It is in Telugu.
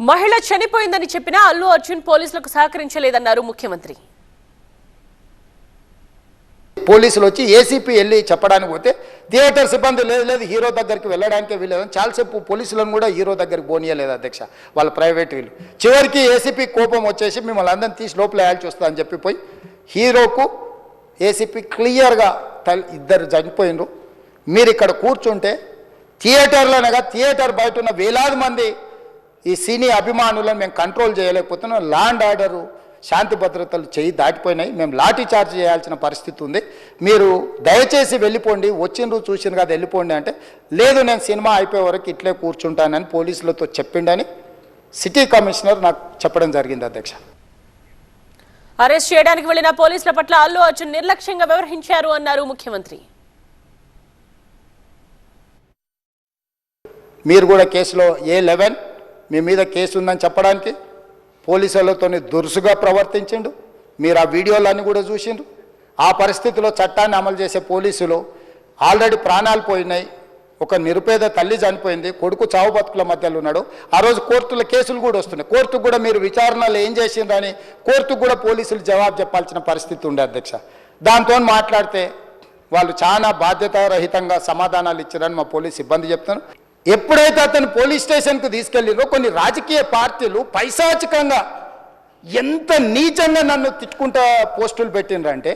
మహిళ చనిపోయిందని చెప్పినా అల్లు అర్జున్ పోలీసులకు సహకరించలేదన్నారు ముఖ్యమంత్రి. పోలీసులు వచ్చి ఏసీపీ వెళ్ళి చెప్పడానికి పోతే థియేటర్ సిబ్బంది లేదు హీరో దగ్గరికి వెళ్ళడానికి వీలేదని చాలాసేపు పోలీసులను కూడా హీరో దగ్గరికి పోనీయలేదు అధ్యక్ష, వాళ్ళ ప్రైవేట్ వీళ్ళు. చివరికి ఏసీపీ కోపం వచ్చేసి మిమ్మల్ని అందరిని తీసి లోపల వేయాల్సి వస్తుందని చెప్పిపోయి హీరోకు ఏసీపీ క్లియర్గా ఇద్దరు చనిపోయినరు, మీరు ఇక్కడ కూర్చుంటే థియేటర్లోనగా థియేటర్ బయట ఉన్న వేలాది మంది ఈ సినీ అభిమానులను మేము కంట్రోల్ చేయలేకపోతున్నాం, ల్యాండ్ ఆర్డరు శాంతి భద్రతలు చేయి దాటిపోయినాయి, మేము లాఠీ చార్జ్ చేయాల్సిన పరిస్థితి ఉంది, మీరు దయచేసి వెళ్ళిపోండి, వచ్చిండ్రు చూసిన కదా వెళ్ళిపోండి అంటే లేదు నేను సినిమా అయిపోయే వరకు ఇట్లే కూర్చుంటానని పోలీసులతో చెప్పిండని సిటీ కమిషనర్ నాకు చెప్పడం జరిగింది అధ్యక్ష. అరెస్ట్ చేయడానికి వెళ్లిన పోలీసుల పట్ల అల్లు అర్జున్ నిర్లక్ష్యంగా వ్యవహరించారు అన్నారు ముఖ్యమంత్రి. మీరు కూడా కేసులో A11 మీ మీద కేసు ఉందని చెప్పడానికి పోలీసులతో దురుసుగా ప్రవర్తించిండు, మీరు ఆ వీడియోలన్నీ కూడా చూసిండ్రు. ఆ పరిస్థితిలో చట్టాన్ని అమలు చేసే పోలీసులు ఆల్రెడీ ప్రాణాలు పోయినాయి, ఒక నిరుపేద తల్లి చనిపోయింది, కొడుకు చావు బతుకుల మధ్యలో ఉన్నాడు, ఆ రోజు కోర్టుల కేసులు కూడా వస్తున్నాయి, కోర్టుకు కూడా మీరు విచారణలు ఏం చేసిండ్రని కోర్టుకు కూడా పోలీసులు జవాబు చెప్పాల్సిన పరిస్థితి ఉండే అధ్యక్ష. దాంతో మాట్లాడితే వాళ్ళు చాలా బాధ్యతారహితంగా సమాధానాలు ఇచ్చారని మా పోలీస్ సిబ్బంది చెప్తున్నారు. ఎప్పుడైతే అతను పోలీస్ స్టేషన్కు తీసుకెళ్ళిరో కొన్ని రాజకీయ పార్టీలు పైశాచికంగా ఎంత నీచంగా నన్ను తిట్టుకుంటా పోస్టులు పెట్టిండ్రంటే